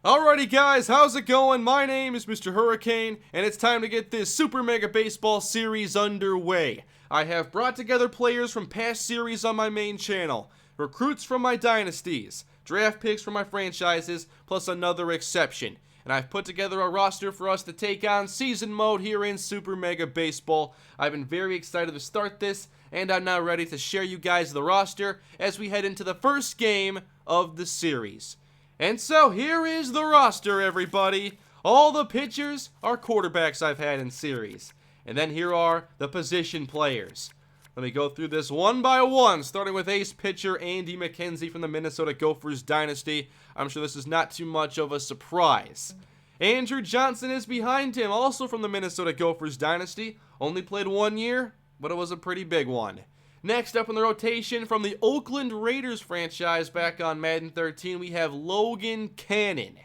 Alrighty guys, how's it going? My name is Mr. Hurricane, and it's time to get this Super Mega Baseball series underway. I have brought together players from past series on my main channel, recruits from my dynasties, draft picks from my franchises, plus another exception. And I've put together a roster for us to take on season mode here in Super Mega Baseball. I've been very excited to start this, and I'm now ready to share you guys the roster as we head into the first game of the series. And so here is the roster, everybody. All the pitchers are quarterbacks I've had in series. And then here are the position players. Let me go through this one by one, starting with ace pitcher Andy McKenzie from the Minnesota Gophers dynasty. I'm sure this is not too much of a surprise. Andrew Johnson is behind him, also from the Minnesota Gophers dynasty. Only played 1 year, but it was a pretty big one. Next up in the rotation from the Oakland Raiders franchise back on Madden 13, we have Logan Cannon.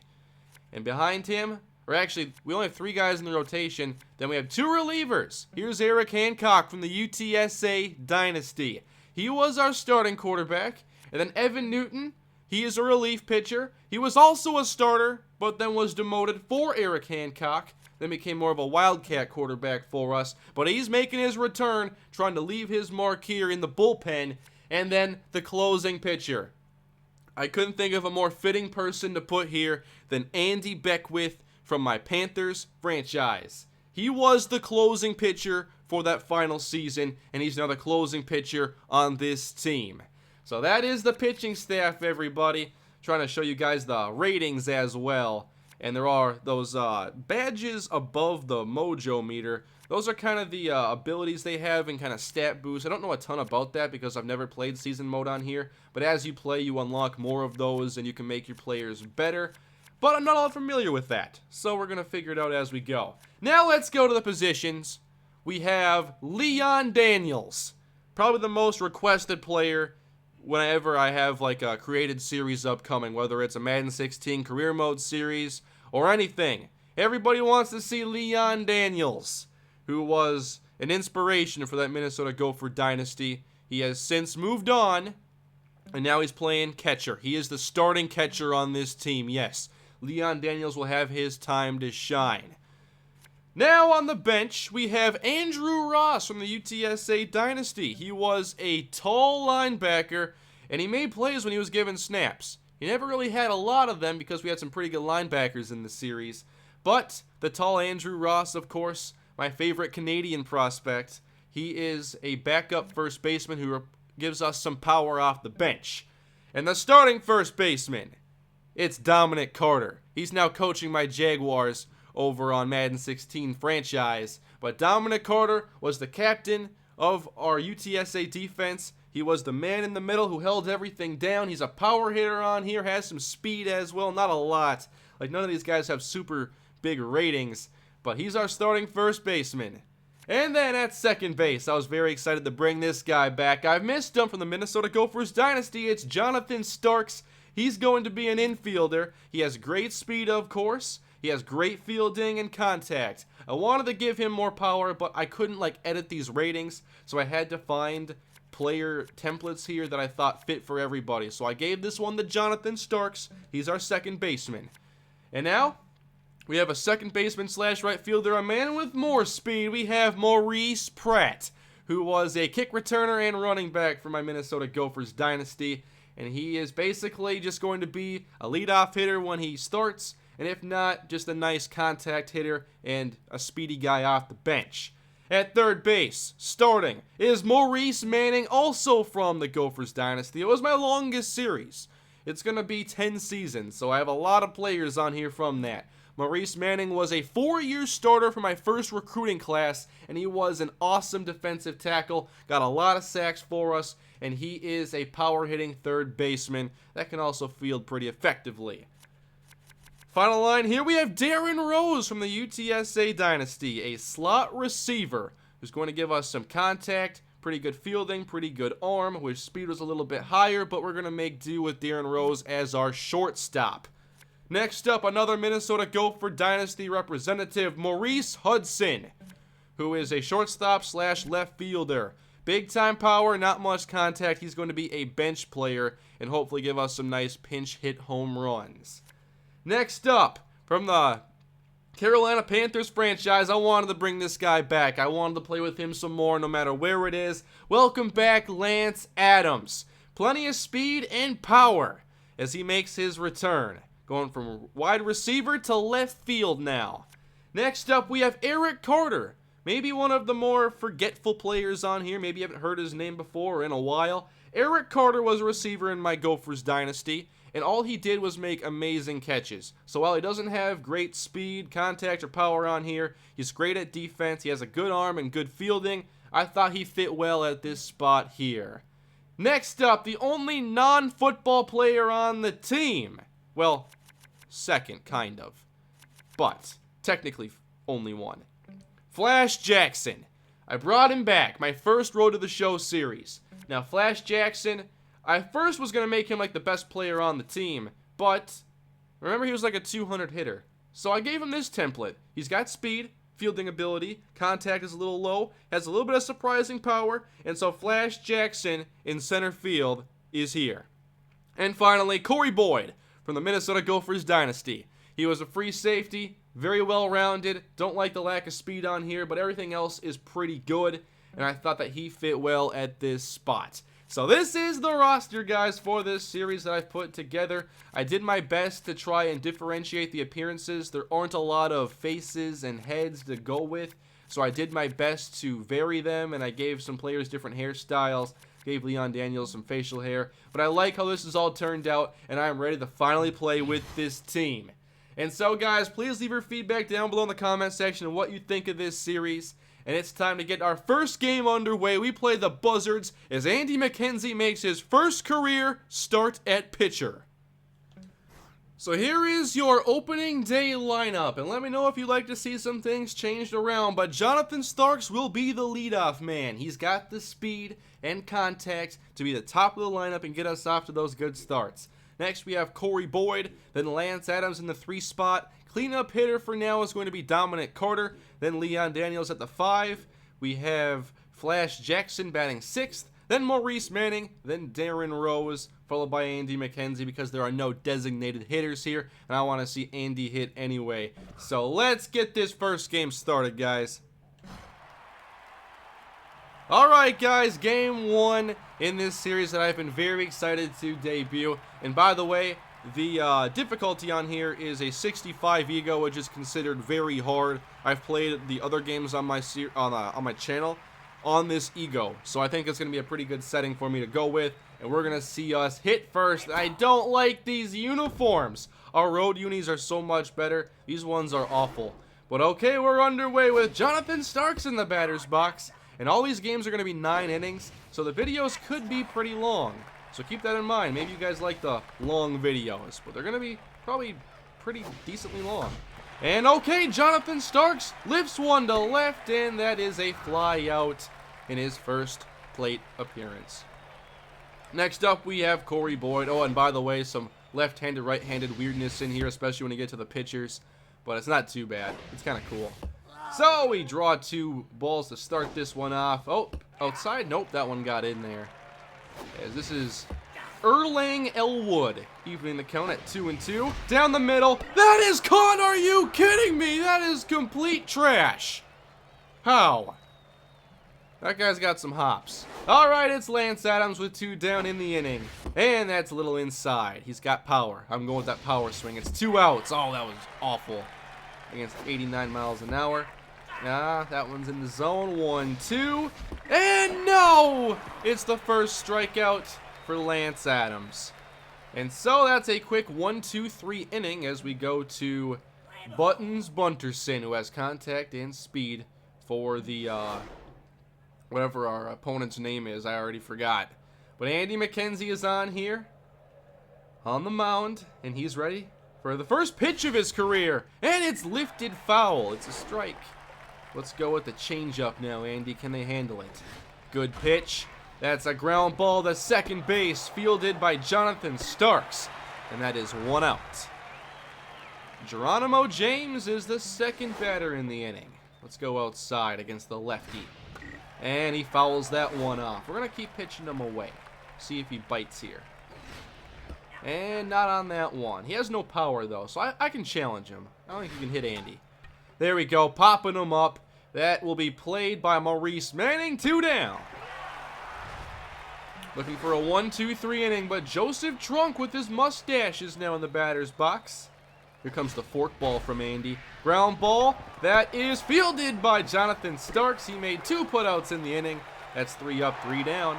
And behind him, or actually, we only have 3 guys in the rotation. Then we have 2 relievers. Here's Eric Hancock from the UTSA dynasty. He was our starting quarterback. And then Evan Newton, he is a relief pitcher. He was also a starter, but then was demoted for Eric Hancock. Then became more of a wildcat quarterback for us. But he's making his return, trying to leave his mark here in the bullpen. And then the closing pitcher. I couldn't think of a more fitting person to put here than Andy Beckwith from my Panthers franchise. He was the closing pitcher for that final season, and he's now the closing pitcher on this team. So that is the pitching staff, everybody. Trying to show you guys the ratings as well. And there are those badges above the mojo meter. Those are kind of the abilities they have and kind of stat boosts. I don't know a ton about that because I've never played season mode on here. But as you play, you unlock more of those and you can make your players better. But I'm not all familiar with that. So we're going to figure it out as we go. Now let's go to the positions. We have Leon Daniels. Probably the most requested player whenever I have like a created series upcoming, whether it's a Madden 16 career mode series or anything. Everybody wants to see Leon Daniels, who was an inspiration for that Minnesota Gopher dynasty. He has since moved on, and now he's playing catcher. He is the starting catcher on this team, yes. Leon Daniels will have his time to shine. Now on the bench, we have Andrew Ross from the UTSA dynasty. He was a tall linebacker, and he made plays when he was given snaps. He never really had a lot of them because we had some pretty good linebackers in the series. But the tall Andrew Ross, of course, my favorite Canadian prospect, he is a backup first baseman who gives us some power off the bench. And the starting first baseman, it's Dominic Carter. He's now coaching my Jaguars over on Madden 16 franchise. But Dominic Carter was the captain of our UTSA defense. He was the man in the middle who held everything down. He's a power hitter on here, has some speed as well, not a lot. Like none of these guys have super big ratings, but he's our starting first baseman. And then at second base, I was very excited to bring this guy back. I've missed him from the Minnesota Gophers dynasty. It's Jonathan Starks. He's going to be an infielder. He has great speed, of course. He has great fielding and contact. I wanted to give him more power, but I couldn't edit these ratings, so I had to find player templates here that I thought fit for everybody. So I gave this one to Jonathan Starks. He's our second baseman. And now we have a second baseman slash right fielder, a man with more speed. We have Maurice Pratt, who was a kick returner and running back for my Minnesota Gophers dynasty. And he is basically just going to be a leadoff hitter when he starts, and if not, just a nice contact hitter and a speedy guy off the bench. At third base, starting, is Maurice Manning, also from the Gophers dynasty. It was my longest series. It's going to be 10 seasons, so I have a lot of players on here from that. Maurice Manning was a 4-year starter for my first recruiting class, and he was an awesome defensive tackle, got a lot of sacks for us, and he is a power-hitting third baseman that can also field pretty effectively. Final line here, we have Darren Rose from the UTSA dynasty, a slot receiver who's going to give us some contact, pretty good fielding, pretty good arm, which speed was a little bit higher, but we're going to make do with Darren Rose as our shortstop. Next up, another Minnesota Gopher dynasty representative, Maurice Hudson, who is a shortstop slash left fielder. Big time power, not much contact. He's going to be a bench player and hopefully give us some nice pinch hit home runs. Next up, from the Carolina Panthers franchise, I wanted to bring this guy back. I wanted to play with him some more no matter where it is. Welcome back, Lance Adams. Plenty of speed and power as he makes his return. Going from wide receiver to left field now. Next up, we have Eric Carter. Maybe one of the more forgetful players on here. Maybe you haven't heard his name before or in a while. Eric Carter was a receiver in my Gophers dynasty, and all he did was make amazing catches. So while he doesn't have great speed, contact, or power on here, he's great at defense. He has a good arm and good fielding. I thought he fit well at this spot here. Next up, the only non-football player on the team. Well, second, kind of. But technically only one. Flash Jackson. I brought him back, my first Road to the Show series. Now, Flash Jackson, I first was going to make him like the best player on the team, but remember he was like a 200 hitter. So I gave him this template. He's got speed, fielding ability, contact is a little low, has a little bit of surprising power, and so Flash Jackson in center field is here. And finally, Corey Boyd from the Minnesota Gophers dynasty. He was a free safety, very well-rounded, don't like the lack of speed on here, but everything else is pretty good, and I thought that he fit well at this spot. So this is the roster, guys, for this series that I've put together. I did my best to try and differentiate the appearances. There aren't a lot of faces and heads to go with, so I did my best to vary them, and I gave some players different hairstyles. Gave Leon Daniels some facial hair, but I like how this has all turned out, and I am ready to finally play with this team. And so, guys, please leave your feedback down below in the comment section of what you think of this series. And it's time to get our first game underway. We play the Buzzards as Andy McKenzie makes his first career start at pitcher. So here is your opening day lineup, and let me know if you'd like to see some things changed around, but Jonathan Starks will be the leadoff man. He's got the speed and contact to be the top of the lineup and get us off to those good starts. Next we have Corey Boyd, then Lance Adams in the 3 spot. Cleanup hitter for now is going to be Dominic Carter, then Leon Daniels at the 5. We have Flash Jackson batting 6th, then Maurice Manning, then Darren Rose, followed by Andy McKenzie because there are no designated hitters here, and I want to see Andy hit anyway. So let's get this first game started, guys. Alright, guys, game 1 in this series that I've been very excited to debut. And by the way, the difficulty on here is a 65 ego, which is considered very hard. I've played the other games on my channel on this ego, so I think it's going to be a pretty good setting for me to go with. And we're going to see us hit first. I don't like these uniforms. Our road unis are so much better. These ones are awful. But okay, we're underway with Jonathan Starks in the batter's box. And all these games are going to be 9 innings, so the videos could be pretty long. So keep that in mind. Maybe you guys like the long videos, but they're going to be probably pretty decently long. And okay, Jonathan Starks lifts one to left, and that is a fly out in his first plate appearance. Next up, we have Corey Boyd. Oh, and by the way, some left-handed, right-handed weirdness in here, especially when you get to the pitchers. But it's not too bad. It's kind of cool. So we draw 2 balls to start this one off. Oh, outside? Nope, that one got in there. As this is Erlang Elwood, evening the count at 2-2. Down the middle. That is caught! Are you kidding me? That is complete trash. How? That guy's got some hops. Alright, it's Lance Adams with 2 down in the inning. And that's a little inside. He's got power. I'm going with that power swing. It's 2 outs. Oh, that was awful. Against 89 miles an hour. That one's in the zone. 1-2. And no! It's the first strikeout for Lance Adams. And so that's a quick 1-2-3 inning as we go to Buttons Bunterson, who has contact and speed for the, whatever our opponent's name is. I already forgot. But Andy McKenzie is on here, on the mound, and he's ready for the first pitch of his career. And it's lifted foul. It's a strike. Let's go with the changeup now, Andy. Can they handle it? Good pitch. That's a ground ball to second base, fielded by Jonathan Starks. And that is 1 out. Geronimo James is the second batter in the inning. Let's go outside against the lefty. And he fouls that one off. We're going to keep pitching him away. See if he bites here. And not on that one. He has no power, though, so I can challenge him. I don't think he can hit Andy. There we go, popping him up. That will be played by Maurice Manning, 2 down. Looking for a 1-2-3 inning, but Joseph Trunk with his mustache is now in the batter's box. Here comes the fork ball from Andy. Ground ball, that is fielded by Jonathan Starks. He made 2 putouts in the inning. That's 3 up, 3 down.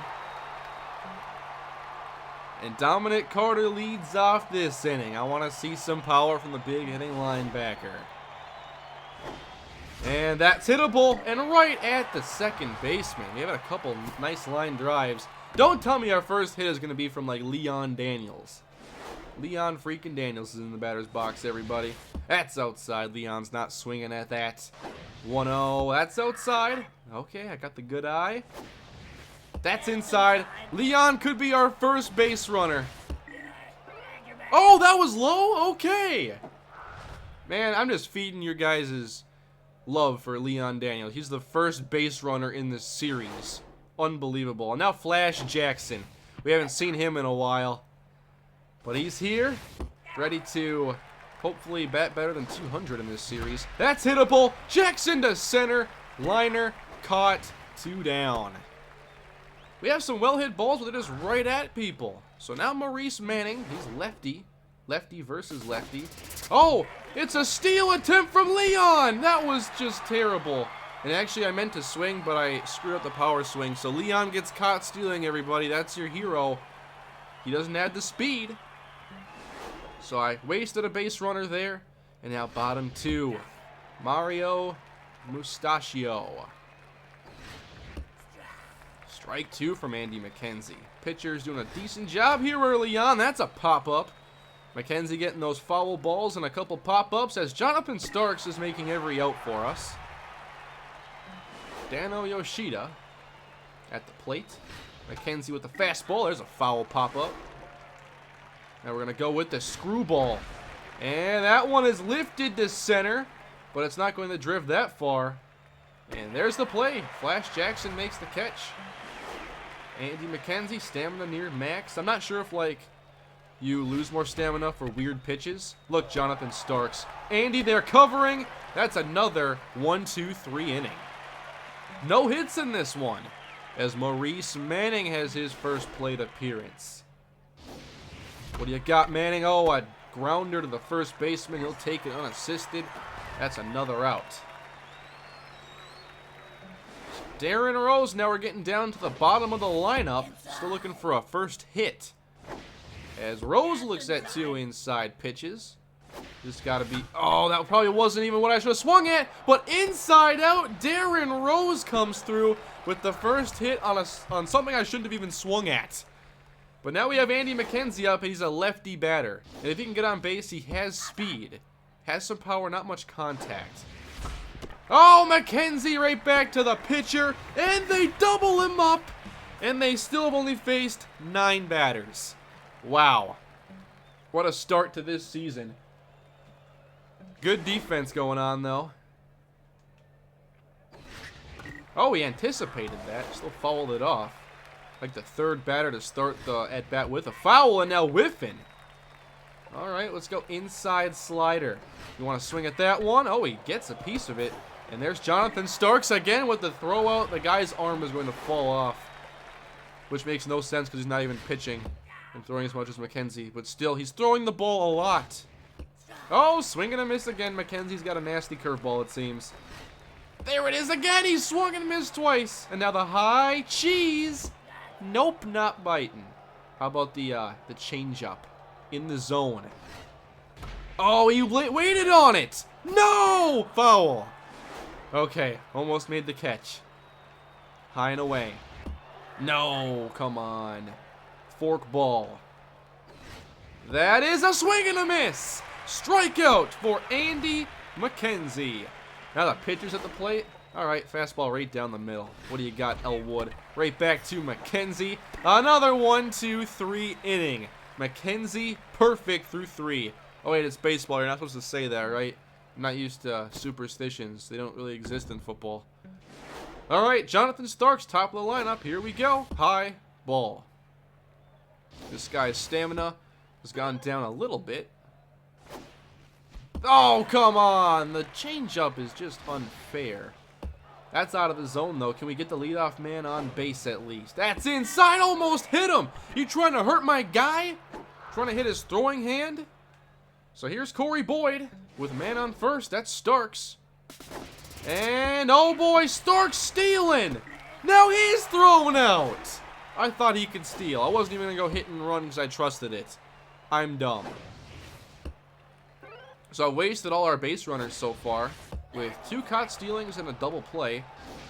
And Dominic Carter leads off this inning. I want to see some power from the big hitting linebacker. And that's hittable, and right at the second baseman. We have a couple nice line drives. Don't tell me our first hit is going to be from, like, Leon Daniels. Leon freaking Daniels is in the batter's box, everybody. That's outside. Leon's not swinging at that. 1-0. That's outside. Okay, I got the good eye. That's inside. Leon could be our first base runner. Oh, that was low? Okay. Man, I'm just feeding your guys' love for Leon Daniels. He's the first base runner in this series. Unbelievable. And now Flash Jackson. We haven't seen him in a while. But he's here. Ready to hopefully bat better than 200 in this series. That's hittable. Jackson to center. Liner caught. 2 down. We have some well-hit balls, but they're just right at people. So now Maurice Manning, he's lefty. Lefty versus lefty. Oh, it's a steal attempt from Leon. That was just terrible. And actually, I meant to swing, but I screwed up the power swing. So Leon gets caught stealing, everybody. That's your hero. He doesn't have the speed. So I wasted a base runner there. And now bottom 2. Mario Mustachio. Strike 2 from Andy McKenzie. Pitcher's doing a decent job here early on. That's a pop-up. McKenzie getting those foul balls and a couple pop-ups as Jonathan Starks is making every out for us. Dano Yoshida at the plate. McKenzie with the fastball. There's a foul pop-up. Now we're going to go with the screwball. And that one is lifted to center, but it's not going to drift that far. And there's the play. Flash Jackson makes the catch. Andy McKenzie, stamina near max. I'm not sure if, like, you lose more stamina for weird pitches. Look, Jonathan Starks. Andy, they're covering. That's another 1-2-3 inning. No hits in this one, as Maurice Manning has his first plate appearance. What do you got, Manning? Oh, a grounder to the first baseman. He'll take it unassisted. That's another out. Darren Rose, now we're getting down to the bottom of the lineup. Still looking for a first hit. As Rose looks at 2 inside pitches. This got to be... Oh, that probably wasn't even what I should have swung at. But inside out, Darren Rose comes through with the first hit on something I shouldn't have even swung at. But now we have Andy McKenzie up, and he's a lefty batter. And if he can get on base, he has speed. Has some power, not much contact. Oh, McKenzie right back to the pitcher, and they double him up, and they still have only faced 9 batters. Wow. What a start to this season. Good defense going on, though. Oh, he anticipated that, still fouled it off. Like the third batter to start the at-bat with a foul, and now whiffing. All right, let's go inside slider. You want to swing at that one? Oh, he gets a piece of it. And there's Jonathan Starks again with the throw out. The guy's arm is going to fall off, which makes no sense because he's not even pitching and throwing as much as McKenzie. But still, he's throwing the ball a lot. Oh, swing and a miss again. McKenzie's got a nasty curveball, it seems. There it is again. He swung and missed twice. And now the high cheese. Nope, not biting. How about the changeup in the zone? Oh, he waited on it. No! Foul. Okay, almost made the catch. High and away. No, come on. Fork ball. That is a swing and a miss. Strikeout for Andy McKenzie. Now the pitcher's at the plate. All right, fastball right down the middle. What do you got, Elwood? Right back to McKenzie. Another 1-2-3 inning. McKenzie perfect through 3. Oh, wait, it's baseball. You're not supposed to say that, right? I'm not used to superstitions. They don't really exist in football. All right, Jonathan Starks, top of the lineup. Here we go. High ball. This guy's stamina has gone down a little bit. Oh, come on. The changeup is just unfair. That's out of the zone, though. Can we get the leadoff man on base at least? That's inside. Almost hit him. You trying to hurt my guy? Trying to hit his throwing hand? So here's Corey Boyd with man on first. That's Starks. And, oh boy, Starks stealing. Now he's thrown out. I thought he could steal. I wasn't even going to go hit and run because I trusted it. I'm dumb. So I wasted all our base runners so far with 2 caught stealings and a double play.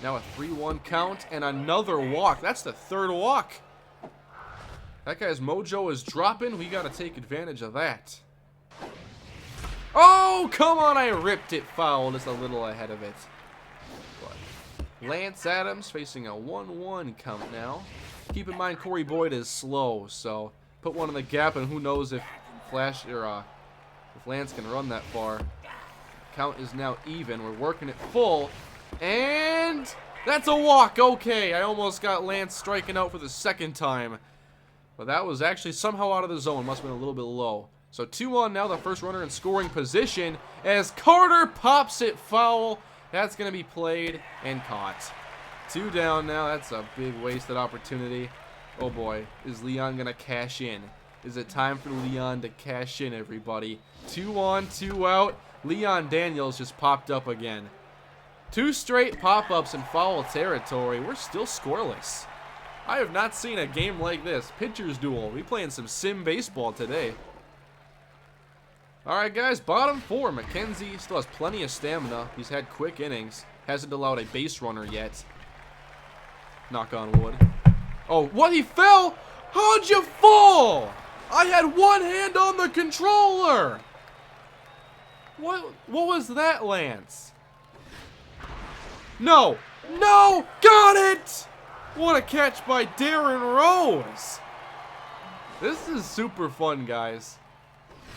Now a 3-1 count and another walk. That's the 3rd walk. That guy's mojo is dropping. We got to take advantage of that. Oh, come on. I ripped it foul just a little ahead of it. But Lance Adams facing a 1-1 count now. Keep in mind Corey Boyd is slow, so put one in the gap and who knows if if Lance can run that far. Count is now even. We're working it full. And that's a walk. Okay, I almost got Lance striking out for the 2nd time. But that was actually somehow out of the zone. Must have been a little bit low. So 2-1 now, the first runner in scoring position as Carter pops it foul. That's going to be played and caught. 2 down now. That's a big wasted opportunity. Oh boy, is Leon going to cash in? Is it time for Leon to cash in, everybody? 2 on, 2 out. Leon Daniels just popped up again. 2 straight pop-ups in foul territory. We're still scoreless. I have not seen a game like this. Pitcher's duel. We playing some sim baseball today. Alright guys, bottom 4. McKenzie still has plenty of stamina. He's had quick innings. Hasn't allowed a base runner yet. Knock on wood. Oh, what? He fell? How'd you fall? I had one hand on the controller. What was that, Lance? No. No! Got it! What a catch by Darren Rose. This is super fun, guys.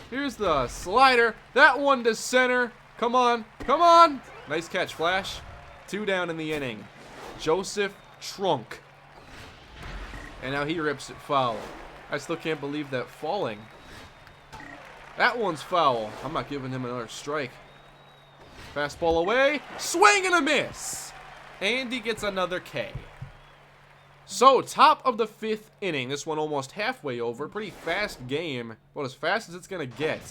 Here's the slider. That one to center. Come on. Come on. Nice catch, Flash. 2 down in the inning. Joseph Trunk. And now he rips it foul. I still can't believe that falling. That one's foul. I'm not giving him another strike. Fastball away. Swing and a miss. And he gets another K. So, top of the 5th inning. This one almost halfway over. Pretty fast game. About as fast as it's going to get.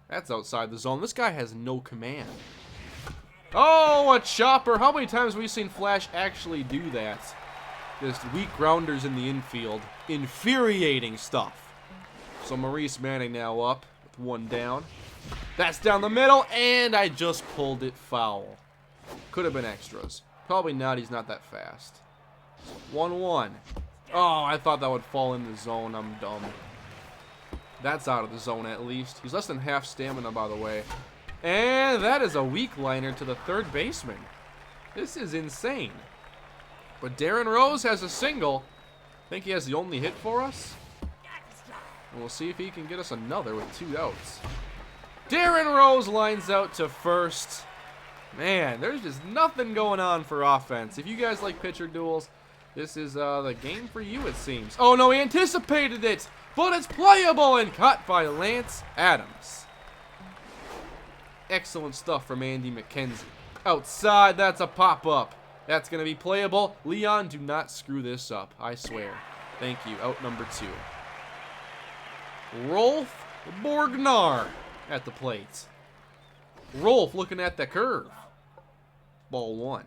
That's outside the zone. This guy has no command. Oh, a chopper. How many times have we seen Flash actually do that? Just weak grounders in the infield. Infuriating stuff. So, Maurice Manning now up with 1 down. That's down the middle, and I just pulled it foul. Could have been extras. Probably not. He's not that fast. 1-1. Oh, I thought that would fall in the zone. I'm dumb. That's out of the zone at least. He's less than half stamina, by the way. And that is a weak liner to the 3rd baseman. This is insane. But Darren Rose has a single. I think he has the only hit for us. And we'll see if he can get us another with 2 outs. Darren Rose lines out to first. Man, there's just nothing going on for offense. If you guys like pitcher duels, this is the game for you, it seems. Oh, no, he anticipated it, but it's playable and caught by Lance Adams. Excellent stuff from Andy McKenzie. Outside, that's a pop-up. That's going to be playable. Leon, do not screw this up, I swear. Thank you. Out number 2. Rolf Borgnar at the plate. Rolf looking at the curve. Ball 1.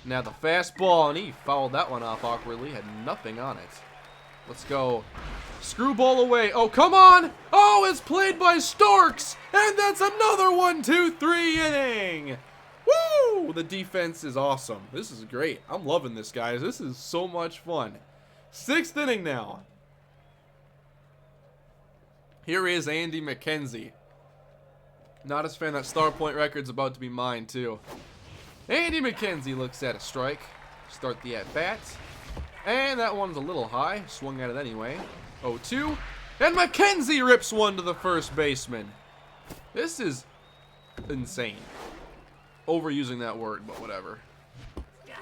Now the fastball, and he fouled that one off awkwardly. Had nothing on it. Let's go. Screwball away. Oh, come on. Oh, it's played by Starks. And that's another 1-2-3 inning. Woo! The defense is awesome. This is great. I'm loving this, guys. This is so much fun. 6th inning now. Here is Andy McKenzie. Not as fan that Star Point record's about to be mine, too. Andy McKenzie looks at a strike. Start the at-bat. And that one's a little high. Swung at it anyway. 0-2. And McKenzie rips one to the first baseman. This is insane. Overusing that word, but whatever.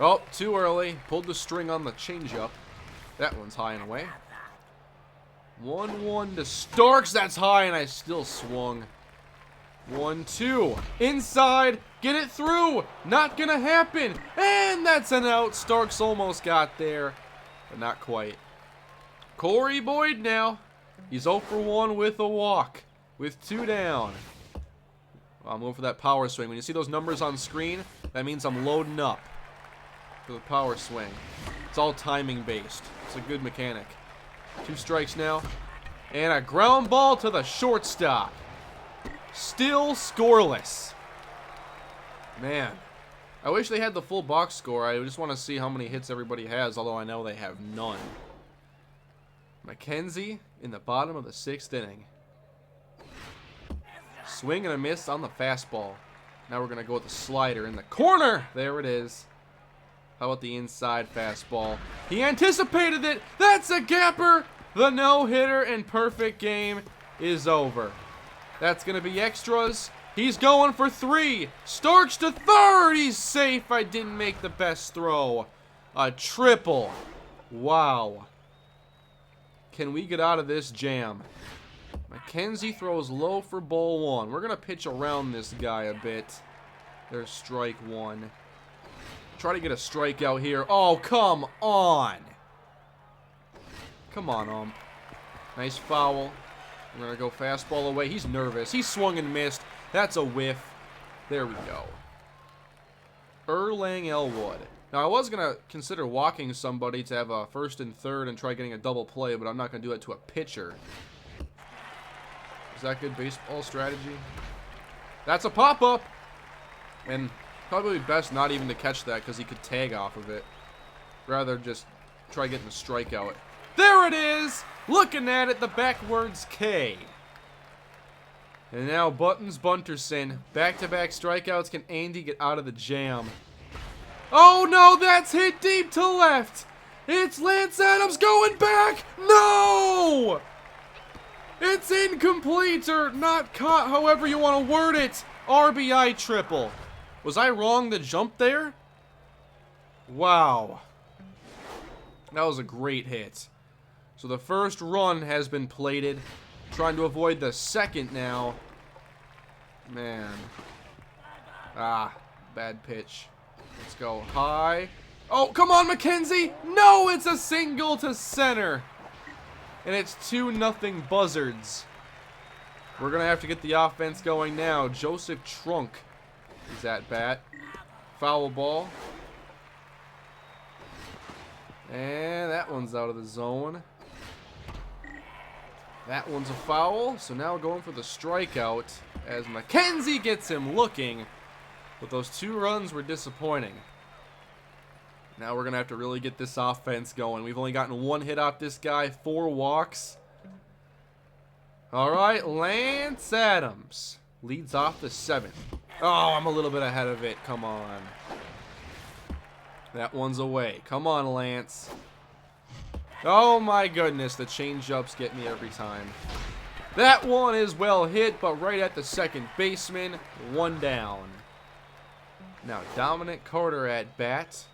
Oh, too early. Pulled the string on the changeup. That one's high and away. 1-1 to Starks. That's high, and I still swung. 1-2. Inside. Get it through. Not gonna happen. And that's an out. Starks almost got there, but not quite. Corey Boyd now. He's 0 for 1 with a walk, with 2 down. I'm going for that power swing. When you see those numbers on screen, that means I'm loading up for the power swing. It's all timing based. It's a good mechanic. 2 strikes now. And a ground ball to the shortstop. Still scoreless. Man, I wish they had the full box score. I just want to see how many hits everybody has, although I know they have none. McKenzie in the bottom of the 6th inning. Swing and a miss on the fastball. Now we're going to go with the slider in the corner. There it is. How about the inside fastball? He anticipated it. That's a gapper. The no-hitter and perfect game is over. That's going to be extras. He's going for 3. Starks to third. He's safe. I didn't make the best throw. A triple. Wow. Can we get out of this jam? McKenzie throws low for ball 1. We're going to pitch around this guy a bit. There's strike 1. Try to get a strikeout here. Oh, come on. Come on, ump. Nice foul. We're going to go fastball away. He's nervous. He swung and missed. That's a whiff. There we go. Erlang Elwood. Now, I was going to consider walking somebody to have a 1st and 3rd and try getting a double play, but I'm not going to do that to a pitcher. Is that good baseball strategy? That's a pop-up. And probably best not even to catch that because he could tag off of it. Rather just try getting a strikeout. There it is! Looking at it, the backwards K. And now Buttons Bunterson. Back-to-back strikeouts. Can Andy get out of the jam? Oh no, that's hit deep to left. It's Lance Adams going back. No! It's incomplete or not caught, however you want to word it. RBI triple. Was I wrong to jump there? Wow. That was a great hit. So the first run has been plated. Trying to avoid the second now. Man. Ah, bad pitch. Let's go high. Oh, come on, McKenzie. No, it's a single to center. And it's 2-0 Buzzards. We're going to have to get the offense going now. Joseph Trunk is at bat. Foul ball. And that one's out of the zone. That one's a foul. So now we're going for the strikeout as McKenzie gets him looking. But those 2 runs were disappointing. Now we're going to have to really get this offense going. We've only gotten 1 hit off this guy, 4 walks. All right, Lance Adams leads off the 7th. Oh, I'm a little bit ahead of it. Come on. That one's away. Come on, Lance. Oh, my goodness. The change-ups get me every time. That one is well hit, but right at the second baseman. 1 down. Now, Dominic Carter at bat.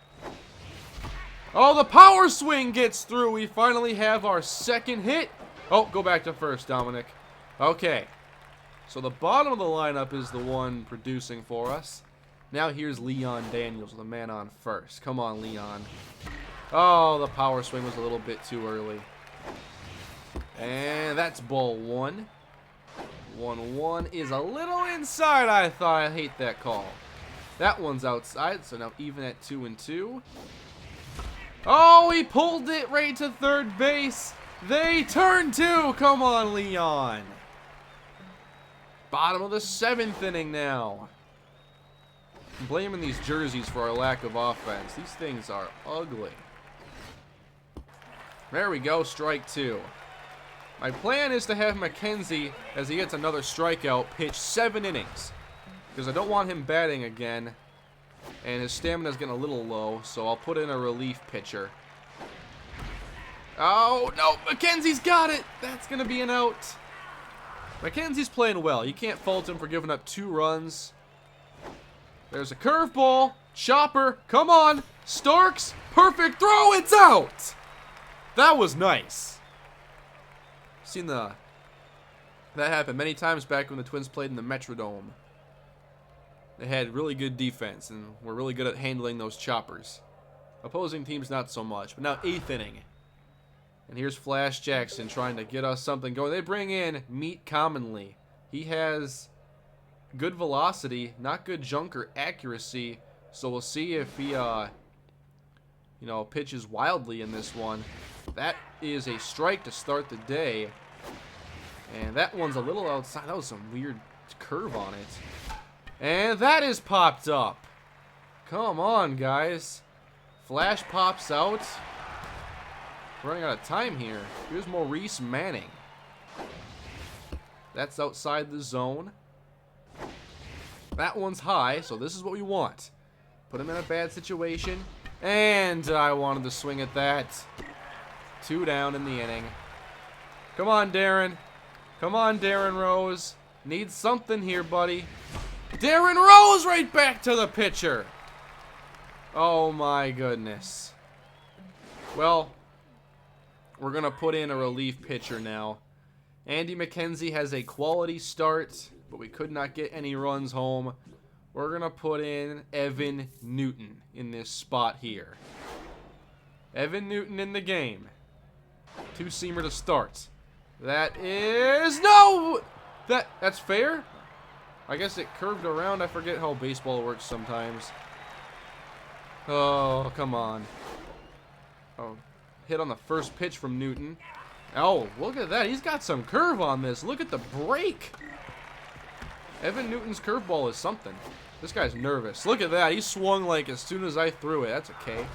Oh, the power swing gets through. We finally have our 2nd hit. Oh, go back to first, Dominic. Okay. So the bottom of the lineup is the one producing for us. Now here's Leon Daniels, the man on first. Come on, Leon. Oh, the power swing was a little bit too early. And that's ball 1. 1-1 is a little inside, I thought. I hate that call. That one's outside, so now even at 2-2. Oh, he pulled it right to third base. They turn 2. Come on, Leon. Bottom of the 7th inning now. I'm blaming these jerseys for our lack of offense. These things are ugly. There we go, strike 2. My plan is to have McKenzie, as he gets another strikeout, pitch 7 innings. Because I don't want him batting again. And his stamina's getting a little low, so I'll put in a relief pitcher. Oh, no, McKenzie's got it. That's going to be an out. McKenzie's playing well. You can't fault him for giving up 2 runs. There's a curveball. Chopper, come on. Starks, perfect throw. It's out. That was nice. Seen that happen many times back when the Twins played in the Metrodome. They had really good defense and were really good at handling those choppers. Opposing teams not so much. But now 8th inning. And here's Flash Jackson trying to get us something going. They bring in Meet Commonly. He has good velocity, not good junker accuracy. So we'll see if he, pitches wildly in this one. That is a strike to start the day. And that one's a little outside. That was some weird curve on it. And that is popped up. Come on, guys. Flash pops out. Running out of time here. Here's Maurice Manning. That's outside the zone. That one's high, so this is what we want. Put him in a bad situation. And I wanted to swing at that. 2 down in the inning. Come on, Darren. Come on, Darren Rose. Need something here, buddy. Darren Rose right back to the pitcher. Oh, my goodness. Well, we're going to put in a relief pitcher now. Andy McKenzie has a quality start, but we could not get any runs home. We're going to put in Evan Newton in this spot here. Evan Newton in the game. 2-seamer to start. That is... No! That's fair? I guess it curved around. I forget how baseball works sometimes. Oh, come on. Oh, hit on the first pitch from Newton. Oh, look at that. He's got some curve on this. Look at the break. Evan Newton's curveball is something. This guy's nervous. Look at that. He swung like as soon as I threw it. That's okay.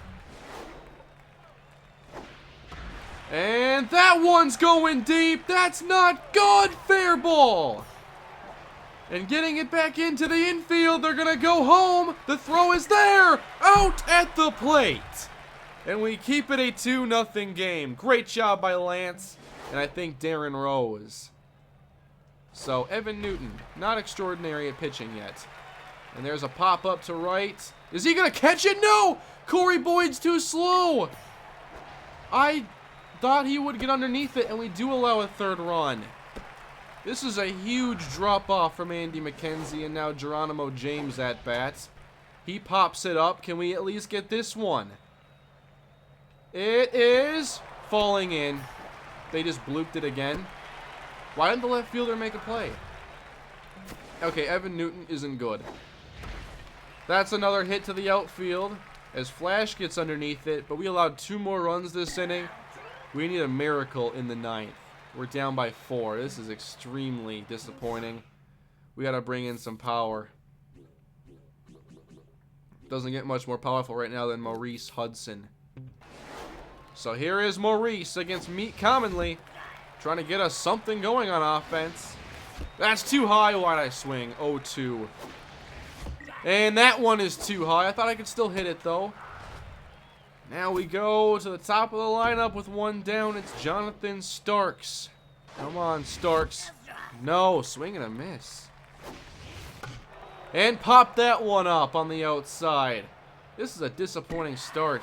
And that one's going deep. That's not good. Fair ball. And getting it back into the infield. They're going to go home. The throw is there. Out at the plate. And we keep it a 2-0 game. Great job by Lance. And I think Darren Rose. So Evan Newton, not extraordinary at pitching yet. And there's a pop-up to right. Is he going to catch it? No! Corey Boyd's too slow. I thought he would get underneath it, and we do allow a 3rd run. This is a huge drop-off from Andy McKenzie, and now Geronimo James at bat. He pops it up. Can we at least get this one? It is falling in. They just blooped it again. Why didn't the left fielder make a play? Okay, Evan Newton isn't good. That's another hit to the outfield as Flash gets underneath it, but we allowed 2 more runs this inning. We need a miracle in the 9th. We're down by 4. This is extremely disappointing. We got to bring in some power. Doesn't get much more powerful right now than Maurice Hudson. So here is Maurice against Meet Commonly, trying to get us something going on offense. That's too high. Why'd I swing? 0-2. And that one is too high. I thought I could still hit it, though. Now we go to the top of the lineup with 1 down. It's Jonathan Starks. Come on, Starks. No, swing and a miss. And pop that one up on the outside. This is a disappointing start.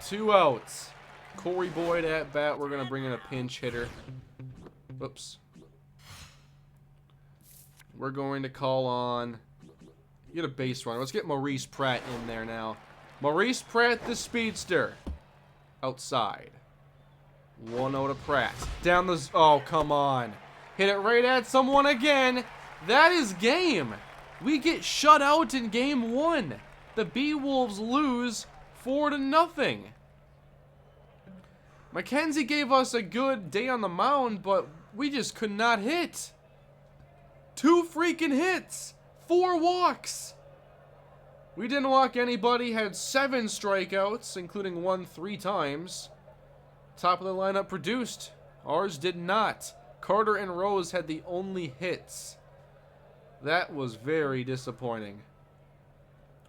2 outs. Corey Boyd at bat. We're going to bring in a pinch hitter. Oops. We're going to call on... Get a base runner. Let's get Maurice Pratt in there now. Maurice Pratt, the speedster. Outside. 1-0 to Pratt. Down the... Oh, come on. Hit it right at someone again. That is game. We get shut out in game 1. The B-Wolves lose 4-0. McKenzie gave us a good day on the mound, but we just could not hit. 2 freaking hits. 4 walks. We didn't walk anybody, had 7 strikeouts, including 1 3 times. Top of the lineup produced. Ours did not. Carter and Rose had the only hits. That was very disappointing.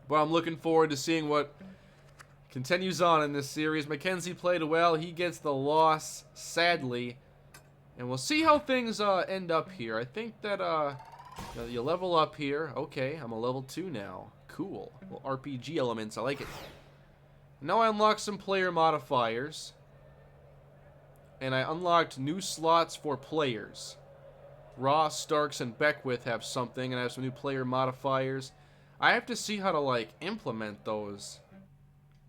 But I'm looking forward to seeing what continues on in this series. McKenzie played well. He gets the loss, sadly. And we'll see how things end up here. I think that you level up here. Okay, I'm a level 2 now. Cool. Well, RPG elements. I like it. Now I unlock some player modifiers. and I unlocked new slots for players. Ross, Starks, and Beckwith have something, and I have some new player modifiers. I have to see how to, like, implement those.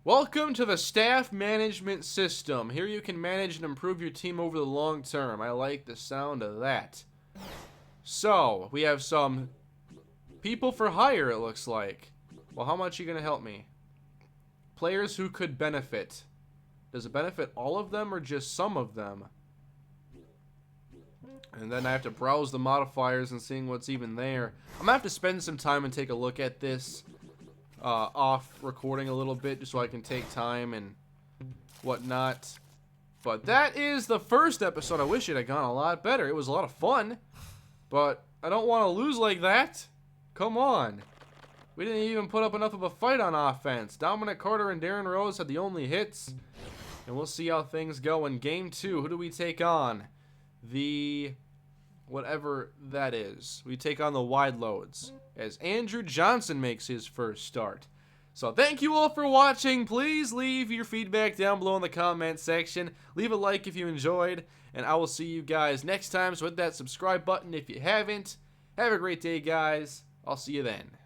Welcome to the staff management system. Here you can manage and improve your team over the long term. I like the sound of that. So, we have some people for hire, it looks like. Well, how much are you going to help me? Players who could benefit. Does it benefit all of them or just some of them? And then I have to browse the modifiers and seeing what's even there. I'm going to have to spend some time and take a look at this off recording a little bit just so I can take time and whatnot. But that is the first episode. I wish it had gone a lot better. It was a lot of fun. But I don't want to lose like that. Come on. We didn't even put up enough of a fight on offense. Dominic Carter and Darren Rose had the only hits. And we'll see how things go in Game 2. Who do we take on? The... whatever that is. We take on the wide loads as Andrew Johnson makes his first start. So thank you all for watching. Please leave your feedback down below in the comment section. Leave a like if you enjoyed, and I will see you guys next time. So hit that subscribe button if you haven't. Have a great day, guys. I'll see you then.